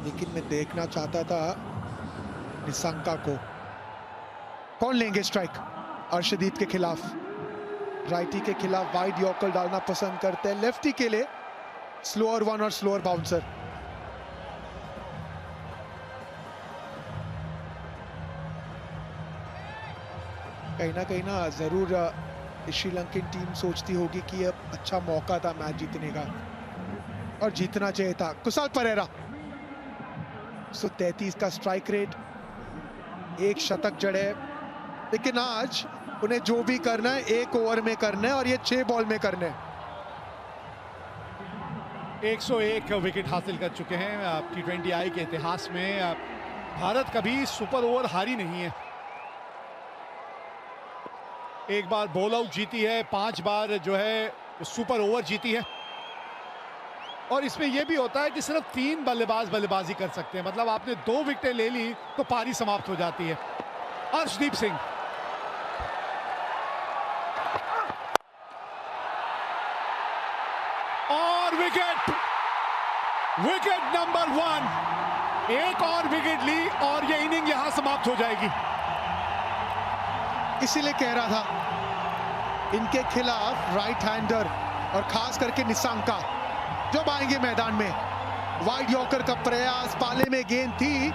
लेकिन मैं देखना चाहता था निशंका को। कौन लेंगे स्ट्राइक? अर्शदीप के खिलाफ, राइटी के खिलाफ वाइड यॉर्कर डालना पसंद करते हैं, लेफ्टी के लिए स्लोअर वन और स्लोअर बाउंसर। कहीं ना जरूर श्रीलंकन टीम सोचती होगी कि यह अच्छा मौका था मैच जीतने का और जीतना चाहिए था। कुशाल परेरा 133 का स्ट्राइक रेट, एक शतक जड़े, लेकिन आज उन्हें जो भी करना है एक ओवर में करना है और ये 6 बॉल में करना है। 101 विकेट हासिल कर चुके हैं T20I के इतिहास में। भारत कभी सुपर ओवर हारी नहीं है। एक बार बॉल आउट जीती है, 5 बार जो है सुपर ओवर जीती है। और इसमें यह भी होता है कि सिर्फ 3 बल्लेबाज बल्लेबाजी कर सकते हैं, मतलब आपने 2 विकेटें ले ली तो पारी समाप्त हो जाती है। अर्शदीप सिंह और विकेट नंबर 1, एक और विकेट ली और ये इनिंग यहां समाप्त हो जाएगी। इसीलिए कह रहा था इनके खिलाफ राइट हैंडर और खास करके निशंका जब आएंगे मैदान में, वाइड यॉर्कर का प्रयास, पाले में गेंद थी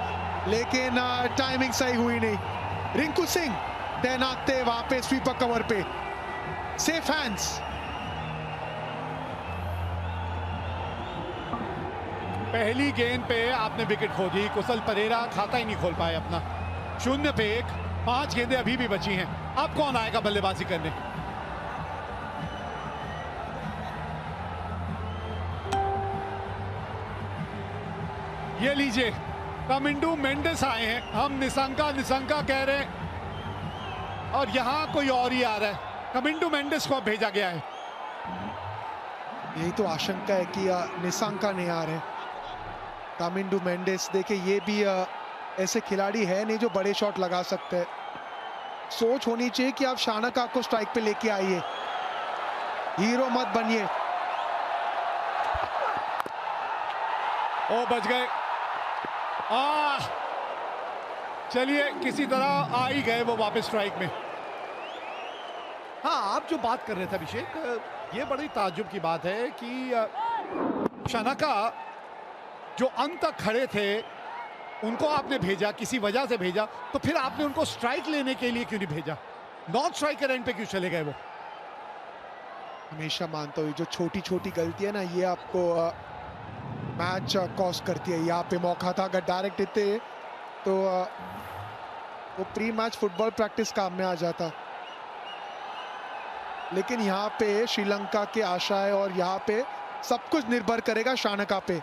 लेकिन टाइमिंग सही हुई नहीं। रिंकू सिंह तैनात थे वहां पे स्वीपर कवर पे, सेफ हैंड्स। पहली गेंद पे आपने विकेट खो दी, कुशल परेरा खाता ही नहीं खोल पाए अपना। 0 पे 1, 5 गेंदें अभी भी बची हैं। अब कौन आएगा बल्लेबाजी करने? ये लीजिए, कमिंडू मेंडिस आए हैं। हम निशंका कह रहे हैं और यहां कोई और ही आ रहा है। कमिंडू मेंडिस को भेजा गया है। यही तो आशंका है कि निशंका नहीं आ रहे। कमिंडू मेंडिस देखिए, ये भी ऐसे खिलाड़ी है नहीं जो बड़े शॉट लगा सकते हैं। सोच होनी चाहिए कि आप शानका को स्ट्राइक पे लेके आइए, हीरो मत बनिए। ओ बच गए। चलिए, किसी तरह आ ही गए वो वापस स्ट्राइक में। हाँ, आप जो बात कर रहे थे अभिषेक, ये बड़ी ताज्जुब की बात है कि शानका जो अंत तक खड़े थे उनको आपने भेजा, किसी वजह से भेजा, तो फिर आपने उनको स्ट्राइक लेने के लिए क्यों नहीं भेजा? नॉन स्ट्राइकर एंड पे क्यों चले गए वो? हमेशा मानता हूँ जो छोटी छोटी गलती है ना, ये आपको मैच कॉस्ट करती है। यहाँ पे मौका था, अगर डायरेक्ट देते तो वो प्री मैच फुटबॉल प्रैक्टिस काम में आ जाता। लेकिन यहाँ पे श्रीलंका के आशा है और यहाँ पे सब कुछ निर्भर करेगा शानका पे।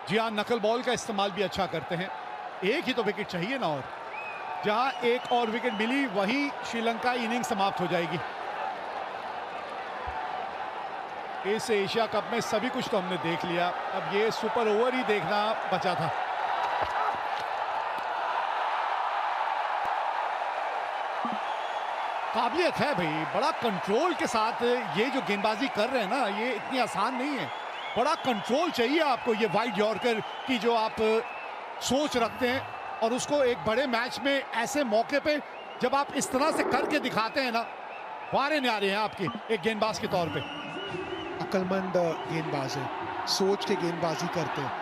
जी हाँ, नकल बॉल का इस्तेमाल भी अच्छा करते हैं। एक ही तो विकेट चाहिए ना, और जहां एक और विकेट मिली वहीं श्रीलंका इनिंग समाप्त हो जाएगी। इस एशिया कप में सभी कुछ तो हमने देख लिया, अब ये सुपर ओवर ही देखना बचा था। काबिलियत है भाई, बड़ा कंट्रोल के साथ ये जो गेंदबाजी कर रहे हैं ना, ये इतनी आसान नहीं है। बड़ा कंट्रोल चाहिए आपको, ये वाइड यॉर्कर की जो आप सोच रखते हैं, और उसको एक बड़े मैच में ऐसे मौके पे जब आप इस तरह से करके दिखाते हैं ना, वारे न्यारे हैं आपके एक गेंदबाज के तौर पे। अक्लमंद गेंदबाज है, सोच के गेंदबाजी करते हैं,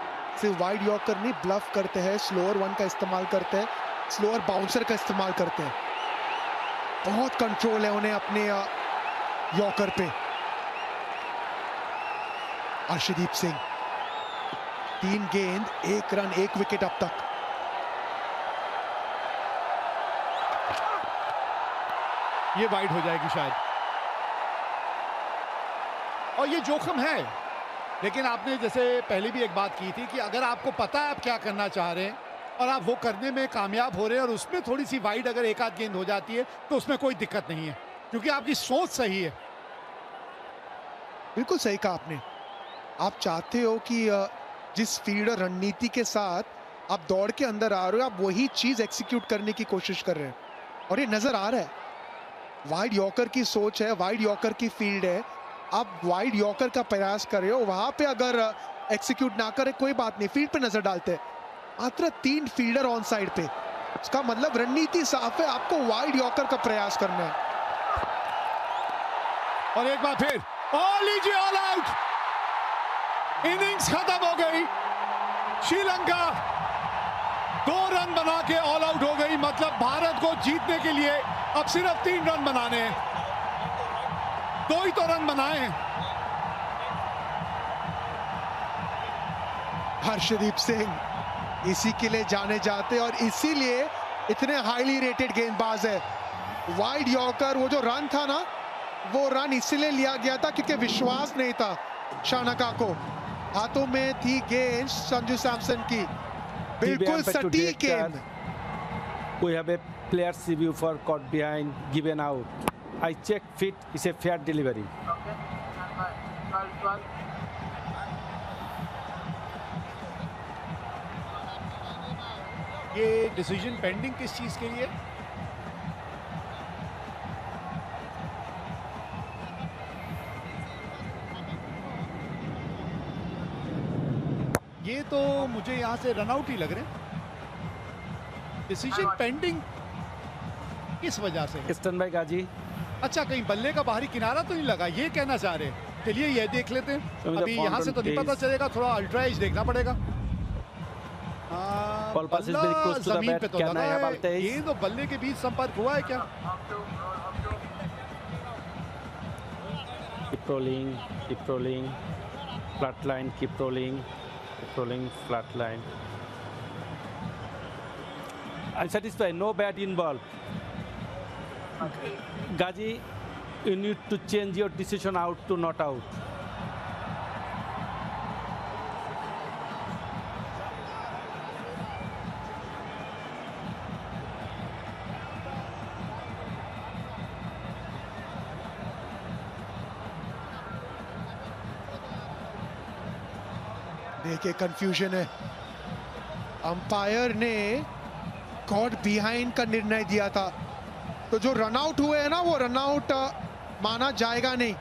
सिर्फ वाइड यॉर्कर नहीं, ब्लफ करते हैं, स्लोअर वन का इस्तेमाल करते हैं, स्लोअर बाउंसर का इस्तेमाल करते हैं। बहुत कंट्रोल है उन्हें अपने यॉर्कर पे। अर्शदीप सिंह 3 गेंद 1 रन 1 विकेट अब तक। ये वाइड हो जाएगी शायद, और ये जोखिम है। लेकिन आपने जैसे पहले भी एक बात की थी कि अगर आपको पता है आप क्या करना चाह रहे हैं और आप वो करने में कामयाब हो रहे हैं, और उसमें थोड़ी सी वाइड अगर एक आध गेंद हो जाती है तो उसमें कोई दिक्कत नहीं है, क्योंकि आपकी सोच सही है। बिल्कुल सही कहा आपने। आप चाहते हो कि जिस फील्ड और रणनीति के साथ आप दौड़ के अंदर आ रहे हो, आप वही चीज एक्सिक्यूट करने की कोशिश कर रहे हैं, और ये नजर आ रहा है। वाइड यॉर्कर की सोच है, वाइड यॉर्कर की फील्ड है, आप वाइड यॉर्कर का प्रयास कर रहे हो, वहां पे अगर एक्सिक्यूट ना करे कोई बात नहीं, फील्ड पे नजर डालते हैं। मात्र 3 फील्डर ऑन साइड पे, इसका मतलब रणनीति साफ है, आपको वाइड यॉर्कर का प्रयास करना है। और एक बार फिर लीजिए ऑल आउट, इनिंग्स खत्म हो गई। श्रीलंका 2 रन बना के ऑल आउट हो गई। मतलब भारत को जीतने के लिए अब सिर्फ 3 रन बनाने हैं, 2 ही तो रन बनाए हैं। हर्षदीप सिंह इसी के लिए जाने जाते और इसीलिए इतने हाईली रेटेड गेंदबाज है। वाइड यॉर्कर, वो जो रन था ना, वो रन इसीलिए लिया गया था क्योंकि विश्वास नहीं था शानका को। हाथों में थी गेंद संजू सैमसन की, बिल्कुल सटीक गेंद। We have a player's review for caught behind, given out. I check fit is a fair delivery. ये डिसीजन पेंडिंग किस चीज के लिए? ये तो मुझे यहां से रन आउट ही लग रहे हैं। डिसीजन पेंडिंग किस वजह से? Stand by गाजी। अच्छा, कहीं बल्ले का बाहरी किनारा तो नहीं लगा, ये कहना चाह रहे हैं। चलिए ये देख लेते हैं। अभी यहाँ से तो नहीं पता चलेगा, थोड़ा अल्ट्रा एज देखना पड़ेगा। Ball pass is very close to the जमीन bat. पे तो क्या लगा नया है। बात है? ये तो बल्ले के बीच संपर्क हुआ है क्या? Keep rolling, keep rolling. Flat line, keep rolling, keep rolling, flat line. I'm satisfied. No bat involved. Gaji, you need to change your decision out to not out. देखिए कंफ्यूजन है, अंपायर ने कॉट बिहाइंड का निर्णय दिया था, तो जो run out हुए हैं ना, वो रन आउट माना जाएगा नहीं।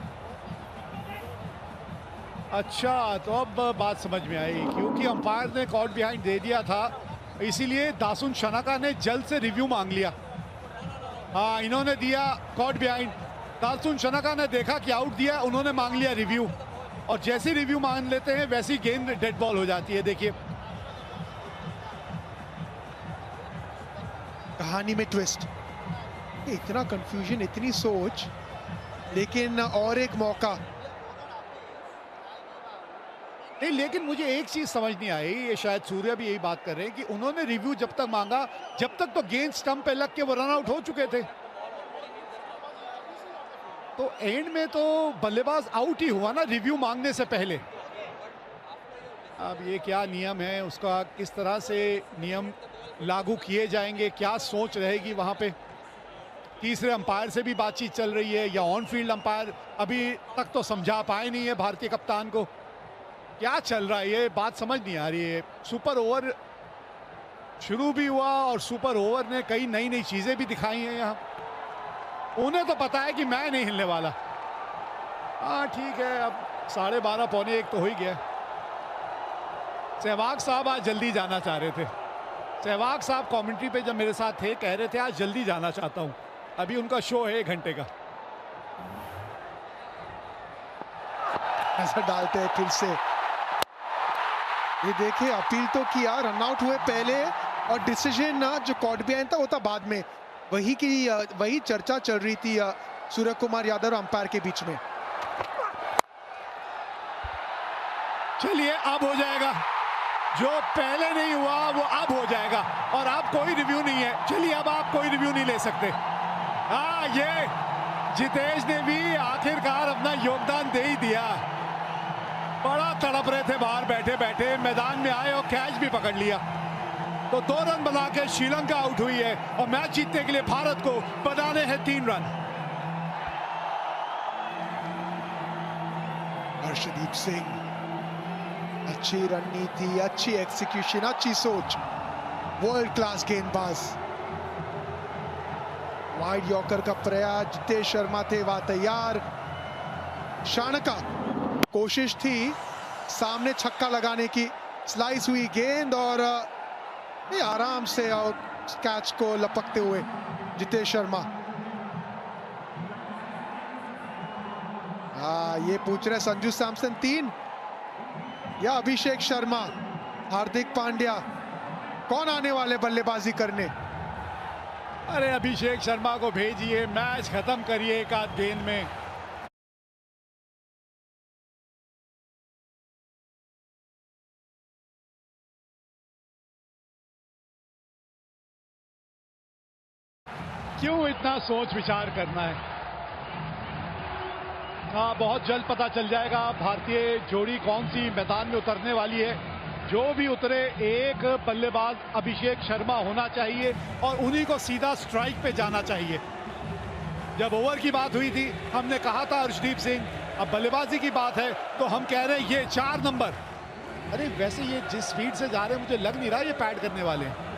अच्छा, तो अब बात समझ में आई, क्योंकि अंपायर ने कॉट बिहाइंड दे दिया था, इसीलिए दासुन शनाका ने जल्द से रिव्यू मांग लिया। हाँ, इन्होंने दिया कॉट बिहाइंड, दासुन शनाका ने देखा कि आउट दिया, उन्होंने मांग लिया रिव्यू, और जैसे रिव्यू मांग लेते हैं वैसी गेंद डेड बॉल हो जाती है। देखिए कहानी में ट्विस्ट, इतना कंफ्यूजन, इतनी सोच, लेकिन और एक मौका नहीं। लेकिन मुझे एक चीज समझ नहीं आई, ये शायद सूर्य भी यही बात कर रहे हैं कि उन्होंने रिव्यू जब तक मांगा, जब तक तो गेंद स्टंप पे लग के वो रन आउट हो चुके थे, तो एंड में तो बल्लेबाज आउट ही हुआ ना रिव्यू मांगने से पहले। अब ये क्या नियम है, उसका किस तरह से नियम लागू किए जाएंगे, क्या सोच रहेगी वहां पे। तीसरे अंपायर से भी बातचीत चल रही है, या ऑन फील्ड अंपायर अभी तक तो समझा पाए नहीं है भारतीय कप्तान को, क्या चल रहा है ये बात समझ नहीं आ रही है। सुपर ओवर शुरू भी हुआ और सुपर ओवर ने कई नई नई चीजें भी दिखाई हैं यहाँ। उन्हें तो पता है कि मैं नहीं हिलने वाला। हाँ ठीक है, अब 12:30 पौने 1 तो हो ही गया। सहवाग साहब आज जल्दी जाना चाह रहे थे। सहवाग साहब कमेंट्री पे जब मेरे साथ थे, कह रहे थे आज जल्दी जाना चाहता हूं, अभी उनका शो है 1 घंटे का। ऐसा डालते हैं फिर से, ये देखिए अपील तो किया, रन आउट हुए पहले, और डिसीजन जो कॉट बिहाइंड था वो था बाद में। वही चर्चा चल रही थी सूर्य कुमार यादव और अंपायर के बीच में। चलिए अब हो जाएगा, जो पहले नहीं हुआ वो अब हो जाएगा, और अब कोई रिव्यू नहीं है। चलिए अब आप कोई रिव्यू नहीं ले सकते। हाँ, ये जितेश ने भी आखिरकार अपना योगदान दे ही दिया। बड़ा तड़प रहे थे बाहर बैठे बैठे, मैदान में आए और कैच भी पकड़ लिया। तो 2 रन बना के श्रीलंका आउट हुई है, और मैच जीतने के लिए भारत को बनाने हैं 3 रन। हर्षदीप सिंह, अच्छी रणनीति, अच्छी एक्सिक्यूशन, अच्छी सोच, वर्ल्ड क्लास गेंदबाज। वाइड यॉर्कर का प्रयास, जितेश शर्मा थे वहां तैयार, शानका कोशिश थी सामने छक्का लगाने की, स्लाइस हुई गेंद और ये आराम से कैच को लपकते हुए जितेश शर्मा। ये पूछ रहे संजू सैमसन 3 या अभिषेक शर्मा, हार्दिक पांड्या, कौन आने वाले बल्लेबाजी करने? अरे अभिषेक शर्मा को भेजिए, मैच खत्म करिए एक आध गेंद में। क्यों इतना सोच विचार करना है? बहुत जल्द पता चल जाएगा भारतीय जोड़ी कौन सी मैदान में उतरने वाली है। जो भी उतरे एक बल्लेबाज अभिषेक शर्मा होना चाहिए और उन्हीं को सीधा स्ट्राइक पे जाना चाहिए। जब ओवर की बात हुई थी हमने कहा था अर्शदीप सिंह, अब बल्लेबाजी की बात है तो हम कह रहे हैं ये 4 नंबर। अरे वैसे ये जिस स्पीड से जा रहे हैं मुझे लग नहीं रहा ये पैड करने वाले हैं।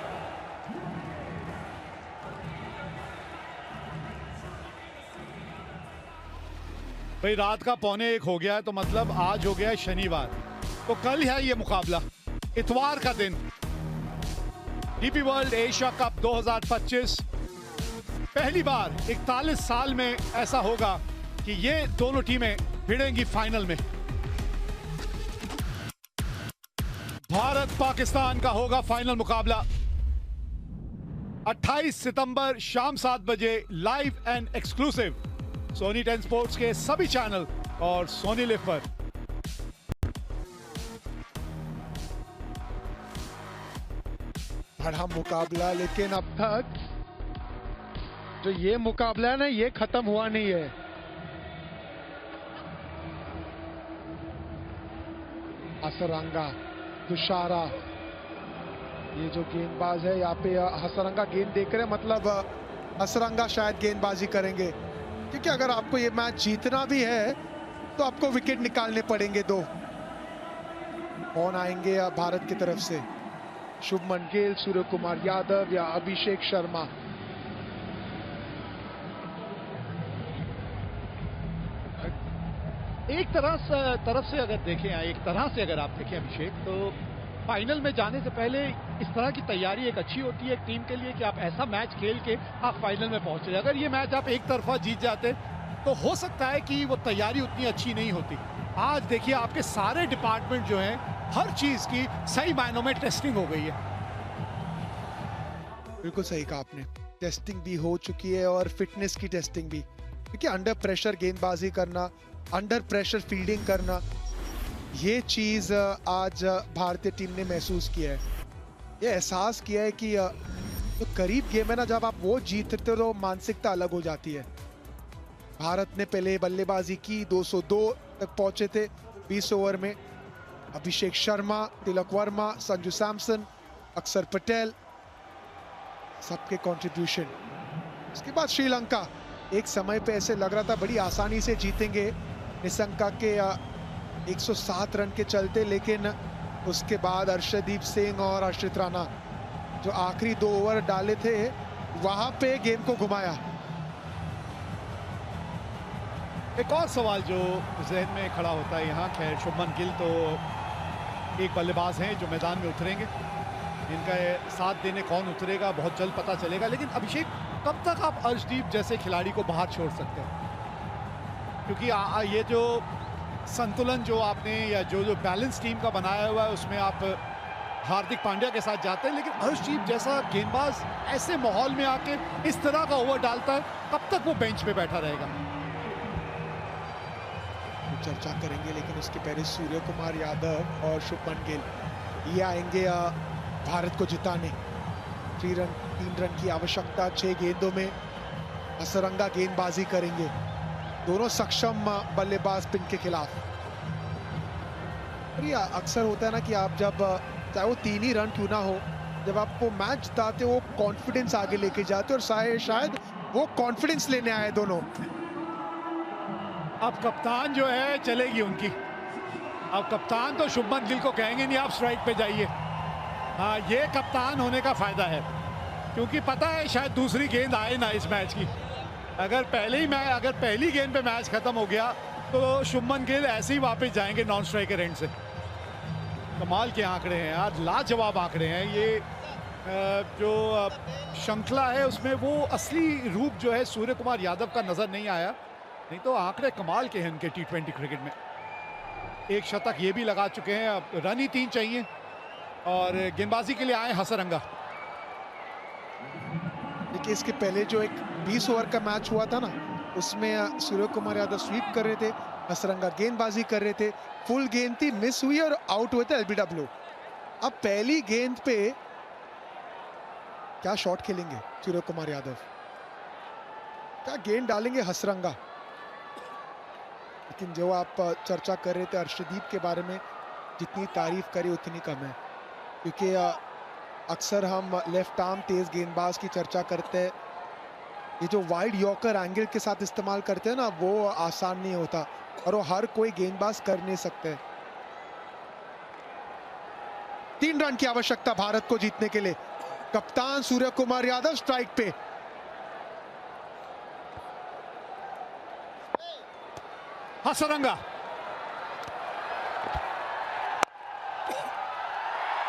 भाई रात का 1:45 हो गया है तो मतलब आज हो गया है शनिवार, तो कल है ये मुकाबला, इतवार का दिन। डीपी वर्ल्ड एशिया कप 2025 पहली बार 41 साल में ऐसा होगा कि ये दोनों टीमें भिड़ेंगी फाइनल में। भारत पाकिस्तान का होगा फाइनल मुकाबला 28 सितंबर शाम 7 बजे live and exclusive Sony 10 sports के सभी चैनल और सोनी लिव पर। बड़ा मुकाबला, लेकिन अब तक जो ये मुकाबला है ना ये खत्म हुआ नहीं है। हसरंगा, तुषारा, ये जो गेंदबाज है यहाँ पे हसरंगा गेंद देख रहे हैं, मतलब हसरंगा शायद गेंदबाजी करेंगे, क्योंकि अगर आपको ये मैच जीतना भी है तो आपको विकेट निकालने पड़ेंगे 2। कौन आएंगे भारत की तरफ से? शुभमन गिल, सूर्य कुमार यादव या अभिषेक शर्मा? एक तरफ से अगर देखें, एक तरह से अगर आप देखें अभिषेक, तो फाइनल में जाने से पहले इस तरह की तैयारी एक अच्छी होती है एक टीम के लिए कि आप ऐसा मैच खेल के आप फाइनल में पहुंचे। अगर ये मैच आप एक तरफा जीत जाते तो हो सकता है कि वो तैयारी उतनी अच्छी नहीं होती। आज देखिए आपके सारे डिपार्टमेंट जो हैं, हर चीज की सही मायनों में टेस्टिंग हो गई है। बिल्कुल सही कहा आपने, टेस्टिंग भी हो चुकी है और फिटनेस की टेस्टिंग भी, क्योंकि अंडर प्रेशर गेंदबाजी करना, अंडर प्रेशर फील्डिंग करना, ये चीज आज भारतीय टीम ने महसूस किया है। ये एहसास किया है कि तो करीब गेम है ना, जब आप वो जीतते हो तो मानसिकता अलग हो जाती है। भारत ने पहले बल्लेबाजी की, 202 तक पहुंचे थे 20 ओवर में। अभिषेक शर्मा, तिलक वर्मा, संजू सैमसन, अक्षर पटेल, सबके कंट्रीब्यूशन। उसके बाद श्रीलंका, एक समय पे ऐसे लग रहा था बड़ी आसानी से जीतेंगे निशंका के 107 रन के चलते, लेकिन उसके बाद अर्शदीप सिंह और हर्षित राणा जो आखिरी 2 ओवर डाले थे वहां पे गेम को घुमाया। एक और सवाल जो जहन में खड़ा होता है यहाँ, खैर शुभमन गिल तो एक बल्लेबाज हैं जो मैदान में उतरेंगे, इनका साथ देने कौन उतरेगा बहुत जल्द पता चलेगा। लेकिन अभिषेक, कब तक आप अर्शदीप जैसे खिलाड़ी को बाहर छोड़ सकते हैं? क्योंकि ये जो संतुलन जो आपने या जो बैलेंस टीम का बनाया हुआ है उसमें आप हार्दिक पांड्या के साथ जाते हैं, लेकिन अर्शदीप जैसा गेंदबाज ऐसे माहौल में आके इस तरह का ओवर डालता है, कब तक वो बेंच पे बैठा रहेगा? चर्चा करेंगे, लेकिन उसके पहले सूर्य कुमार यादव और शुभमन गिल ये आएंगे भारत को जिताने। 3 रन की आवश्यकता 6 गेंदों में, हसरंगा गेंदबाजी करेंगे, दोनों सक्षम बल्लेबाज पिन के खिलाफ। और ये अक्सर होता है ना कि आप जब चाहे वो 3 ही रन क्यों ना हो, जब आपको मैच जिताते हो कॉन्फिडेंस आगे लेके जाते हो, और शायद वो कॉन्फिडेंस लेने आए दोनों। अब कप्तान जो है चलेगी उनकी, अब कप्तान तो शुभमन गिल को कहेंगे नहीं आप स्ट्राइक पे जाइए। हाँ, ये कप्तान होने का फायदा है, क्योंकि पता है शायद दूसरी गेंद आए ना इस मैच की। अगर पहली गेंद पे मैच खत्म हो गया तो शुभमन गिल ऐसे ही वापस जाएंगे नॉन स्ट्राइकर एंड से। कमाल के आंकड़े हैं यार, लाजवाब आंकड़े हैं ये। जो श्रृंखला है उसमें वो असली रूप जो है सूर्य कुमार यादव का नजर नहीं आया, नहीं तो आंकड़े कमाल के हैं इनके T20 क्रिकेट में। एक शतक ये भी लगा चुके हैं, अब रन ही 3 चाहिए और गेंदबाजी के लिए आए हसरंगा। देखिए इसके पहले जो एक 20 ओवर का मैच हुआ था ना, उसमें सूर्य कुमार यादव स्वीप कर रहे थे, हसरंगा गेंदबाजी कर रहे थे, फुल गेंद थी, मिस हुई और आउट हुए थे LBW। अब पहली गेंद पे क्या शॉट खेलेंगे सूर्य कुमार यादव, क्या गेंद डालेंगे हसरंगा। लेकिन जो आप चर्चा कर रहे थे अर्शदीप के बारे में, जितनी तारीफ करी उतनी कम है, क्योंकि अक्सर हम लेफ्ट आर्म तेज गेंदबाज की चर्चा करते हैं। ये जो वाइड यॉर्कर एंगल के साथ इस्तेमाल करते हैं ना, वो आसान नहीं होता और वो हर कोई गेंदबाज कर नहीं सकते। 3 रन की आवश्यकता भारत को जीतने के लिए। कप्तान सूर्य कुमार यादव स्ट्राइक पे। हसरंगा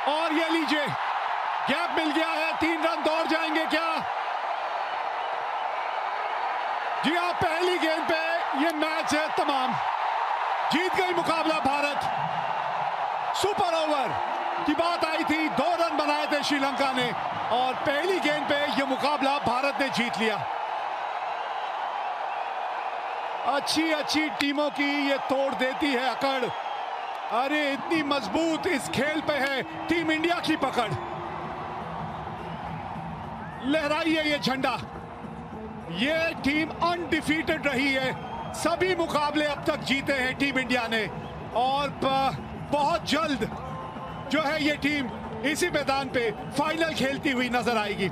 और ये लीजिए, गैप मिल गया है, 3 रन दौड़ जाएंगे क्या? जी हाँ, पहली गेंद पे ये मैच है तमाम, जीत गई मुकाबला भारत। सुपर ओवर की बात आई थी, 2 रन बनाए थे श्रीलंका ने और पहली गेंद पे ये मुकाबला भारत ने जीत लिया। अच्छी टीमों की ये तोड़ देती है अकड़। अरे इतनी मजबूत इस खेल पे है टीम इंडिया की पकड़। लहराइए ये झंडा, ये टीम अनडिफीटेड रही है, सभी मुकाबले अब तक जीते हैं टीम इंडिया ने और बहुत जल्द जो है ये टीम इसी मैदान पे फाइनल खेलती हुई नजर आएगी।